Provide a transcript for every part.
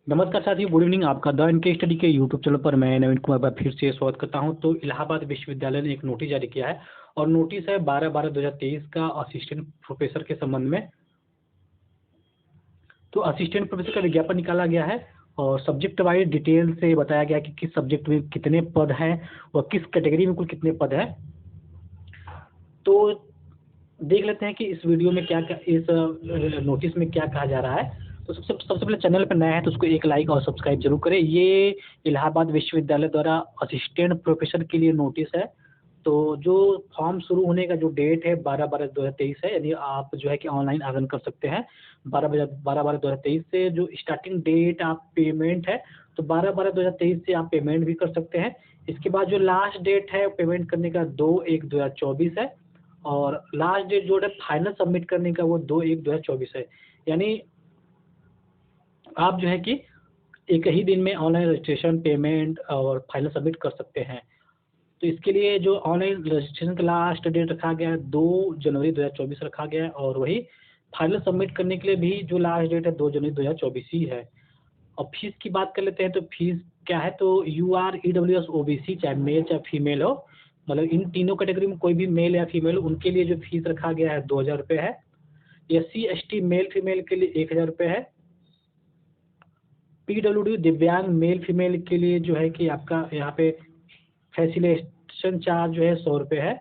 नमस्कार साथियों, good evening. आपका द इनके स्टडी के यूट्यूब चैनल पर मैं नवीन कुमार बार फिर से स्वागत करता हूं। तो इलाहाबाद विश्वविद्यालय ने एक नोटिस जारी किया है और नोटिस है 12/12/2023 का असिस्टेंट प्रोफेसर के संबंध में। तो असिस्टेंट प्रोफेसर का विज्ञापन निकाला गया है और सब्जेक्ट वाइज डिटेल से बताया गया कि किस सब्जेक्ट में कितने पद हैं और किस कैटेगरी में कुल कितने पद हैं। तो देख लेते हैं कि इस वीडियो में क्या क्या, इस नोटिस में क्या कहा जा रहा है। तो सबसे पहले चैनल पर नया है तो उसको एक लाइक और सब्सक्राइब जरूर करें। ये इलाहाबाद विश्वविद्यालय द्वारा असिस्टेंट प्रोफेसर के लिए नोटिस है। तो जो फॉर्म शुरू होने का जो डेट है 12/12/2023 है, यानी आप जो है कि ऑनलाइन आवेदन कर सकते हैं 12/12/2023 से। जो स्टार्टिंग डेट आप पेमेंट है तो 12/12/2023 से आप पेमेंट भी कर सकते हैं। इसके बाद जो लास्ट डेट है पेमेंट करने का 2/1/2024 है और लास्ट डेट जो है फाइनल सबमिट करने का वो 2/1/2024 है। यानी आप जो है कि एक ही दिन में ऑनलाइन रजिस्ट्रेशन, पेमेंट और फाइनल सबमिट कर सकते हैं। तो इसके लिए जो ऑनलाइन रजिस्ट्रेशन का लास्ट डेट रखा गया है 2 जनवरी 2024 रखा गया है और वही फाइनल सबमिट करने के लिए भी जो लास्ट डेट है 2 जनवरी 2024 ही है। और फीस की बात कर लेते हैं तो फीस क्या है। तो UR, EWS, OBC चाहे मेल चाहे फीमेल हो, मतलब इन तीनों कैटेगरी में कोई भी मेल या फीमेल हो, उनके लिए जो फीस रखा गया है 2000 रुपये है। SC, ST मेल फीमेल के लिए 1000 रुपये है। PWD दिव्यांग मेल फीमेल के लिए जो है कि आपका यहाँ पे फैसिलिटेशन चार्ज जो है 100 रुपये है।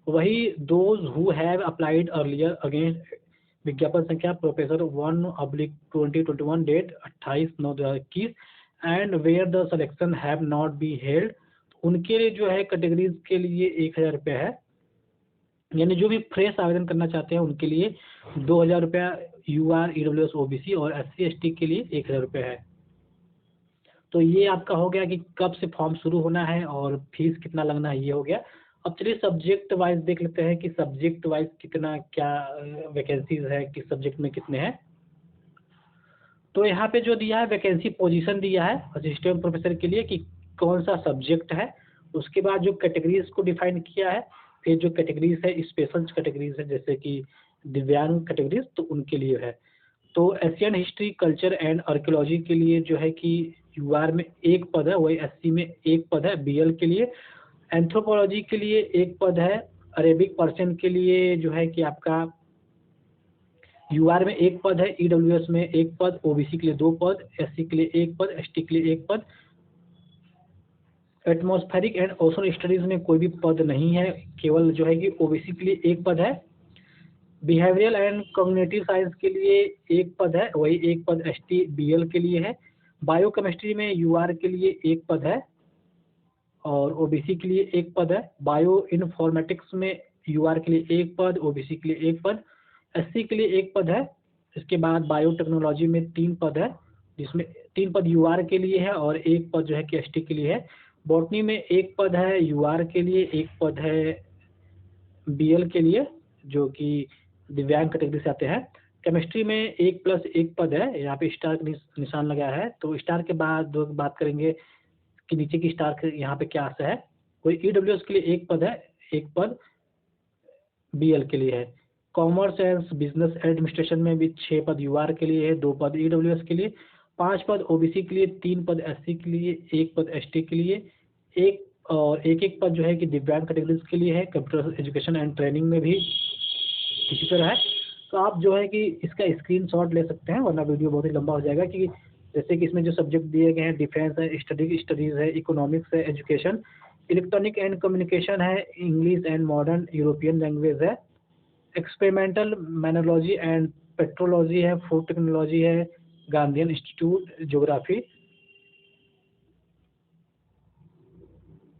वही those who have applied earlier against विज्ञापन संख्या professor 1/2021 date 28/9/2021 and where the selection have not be held, उनके लिए जो है कैटेगरीज के लिए 1000 रुपये है। यानी जो भी फ्रेश आवेदन करना चाहते हैं उनके लिए 2000 रुपया UR, EWS, OBC और SC, ST के लिए 1000 रुपये है। तो ये आपका हो गया कि कब से फॉर्म शुरू होना है और फीस कितना लगना है, ये हो गया। अब चलिए सब्जेक्ट वाइज देख लेते हैं कि सब्जेक्ट वाइज कितना क्या वैकेंसीज है, किस सब्जेक्ट में कितने हैं। तो यहाँ पे जो दिया है वैकेंसी पोजीशन दिया है असिस्टेंट प्रोफेसर के लिए कि कौन सा सब्जेक्ट है। उसके बाद जो कैटेगरीज को डिफाइन किया है, फिर जो कैटेगरीज है स्पेशल कैटेगरीज है जैसे कि दिव्यांग कैटेगरीज, तो उनके लिए है। तो Asian history, culture and archaeology के लिए जो है कि UR में एक पद है, वही SC में एक पद है BL के लिए। एंथ्रोपोलॉजी के लिए एक पद है। अरेबिक पर्सन के लिए जो है कि आपका UR में एक पद है, EWS में एक पद, OBC के लिए 2 पद, SC के लिए एक पद, ST के लिए एक पद। एटमॉस्फेरिक एंड ओशन स्टडीज में कोई भी पद नहीं है, केवल जो है कि OBC के लिए एक पद है। बिहेवियरल एंड कॉग्निटिव साइंस के लिए एक पद है, वही एक पद ST BL के लिए है। बायोकेमिस्ट्री में UR के लिए एक पद है और OBC के लिए एक पद है। बायो इन्फॉर्मेटिक्स में UR के लिए एक पद, OBC के लिए एक पद, SC के लिए एक पद है। इसके बाद बायोटेक्नोलॉजी में 3 पद है, जिसमें 3 पद UR के लिए है और एक पद जो है कि ST के लिए है। बॉटनी में एक पद है UR के लिए, एक पद है BL के लिए जो कि दिव्यांग कैटेगरी से आते हैं। केमिस्ट्री में 1+1 पद है, यहाँ पे स्टार का निशान लगा है। तो स्टार के बाद बात करेंगे कि नीचे की स्टार के यहाँ पे क्या है। कोई EWS के लिए एक पद है, एक पद BL के लिए है। कॉमर्स एंड बिजनेस एडमिनिस्ट्रेशन में भी 6 पद UR के लिए है, 2 पद EWS के लिए, 5 पद OBC के लिए, 3 पद SC के लिए, 1 पद ST के लिए, एक पद जो है कि दिव्यांग कैटेगरीज के लिए है। कंप्यूटर एजुकेशन एंड ट्रेनिंग में भी इसी तरह है। तो आप जो है कि इसका स्क्रीनशॉट ले सकते हैं, वरना वीडियो बहुत ही लंबा हो जाएगा। कि जैसे कि इसमें जो सब्जेक्ट दिए गए हैं डिफेंस है, स्टडीज़ है, इकोनॉमिक्स है, एजुकेशन, इलेक्ट्रॉनिक एंड कम्युनिकेशन है, English and modern European language है, एक्सपेरिमेंटल मैनोलॉजी एंड पेट्रोलॉजी है, फूड टेक्नोलॉजी है, गांधीयन इंस्टीट्यूट, ज्योग्राफी।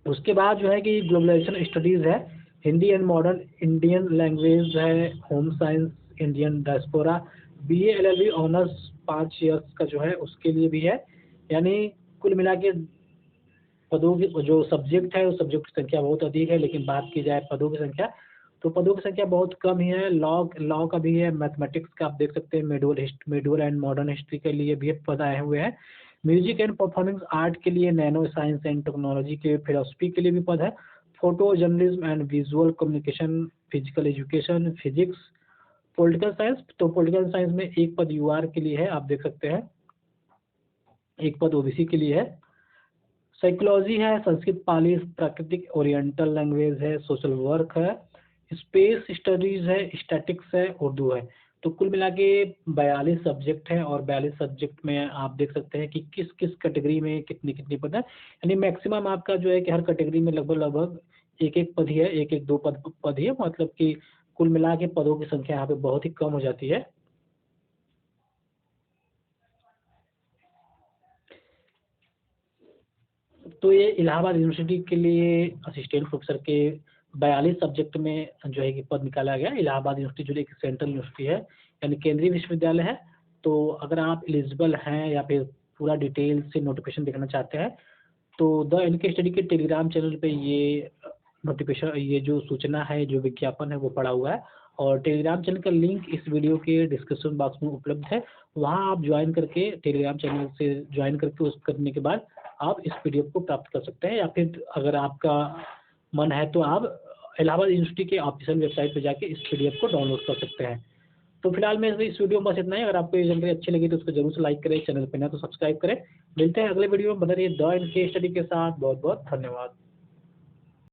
उसके बाद जो है कि ग्लोबलाइजेशन स्टडीज़ है, Hindi and modern Indian language है, home science, Indian diaspora, BA LLB honours 5 years का जो है उसके लिए भी है। यानी कुल मिला के पदों की जो सब्जेक्ट है उस सब्जेक्ट की संख्या बहुत अधिक है, लेकिन बात की जाए पदों की संख्या तो पदों की संख्या बहुत कम ही है। लॉ का भी है, मैथमेटिक्स का आप देख सकते हैं, मेडुअल एंड मॉडर्न हिस्ट्री के लिए भी पद आए हुए हैं। म्यूजिक एंड परफॉर्मिंग आर्ट के लिए, नैनो साइंस एंड टेक्नोलॉजी के, फिलोसफी के लिए भी पद है। Photo journalism and visual communication, physical education, physics, political science. तो पॉलिटिकल साइंस में एक पद UR के लिए है, आप देख सकते हैं। एक पद ओबीसी के लिए है। साइकोलॉजी है, संस्कृत, पाली, प्राकृतिक, ओरिएंटल लैंग्वेज है, सोशल वर्क है, स्पेस स्टडीज है, स्टैटिक्स है, उर्दू है। तो कुल मिला के 42 सब्जेक्ट हैं और 42 सब्जेक्ट में आप देख सकते हैं कि किस किस कैटेगरी में कितनी कितनी पद है। यानी मैक्सिमम आपका जो है कि हर कैटेगरी में लगभग लगभग एक एक पद ही है, एक एक दो पद ही है, मतलब कि कुल मिला के पदों की संख्या यहाँ पे बहुत ही कम हो जाती है। तो ये इलाहाबाद यूनिवर्सिटी के लिए असिस्टेंट प्रोफेसर के 42 सब्जेक्ट में जो है कि पद निकाला गया। इलाहाबाद यूनिवर्सिटी जो एक सेंट्रल यूनिवर्सिटी है, यानी केंद्रीय विश्वविद्यालय है। तो अगर आप एलिजिबल हैं या फिर पूरा डिटेल से नोटिफिकेशन देखना चाहते हैं तो द इनके स्टडी के टेलीग्राम चैनल पे ये नोटिफिकेशन, ये जो सूचना है, जो विज्ञापन है वो पड़ा हुआ है। और टेलीग्राम चैनल का लिंक इस वीडियो के डिस्क्रिप्शन बॉक्स में उपलब्ध है। वहाँ आप ज्वाइन करके, टेलीग्राम चैनल से ज्वाइन करके उस करने के बाद आप इस पीडीएफ को प्राप्त कर सकते हैं, या फिर अगर आपका मन है तो आप इलाहाबाद यूनिवर्सिटी के ऑफिशियल वेबसाइट पर जाके इस पीडीएफ को डाउनलोड कर सकते हैं। तो फिलहाल मैं इस वीडियो में बस इतना ही। अगर आपको ये जानकारी अच्छी लगी तो उसको जरूर से लाइक करें, चैनल पर ना तो सब्सक्राइब करें। मिलते हैं अगले वीडियो में, बने रहिए द इनके स्टडी के साथ। बहुत बहुत धन्यवाद।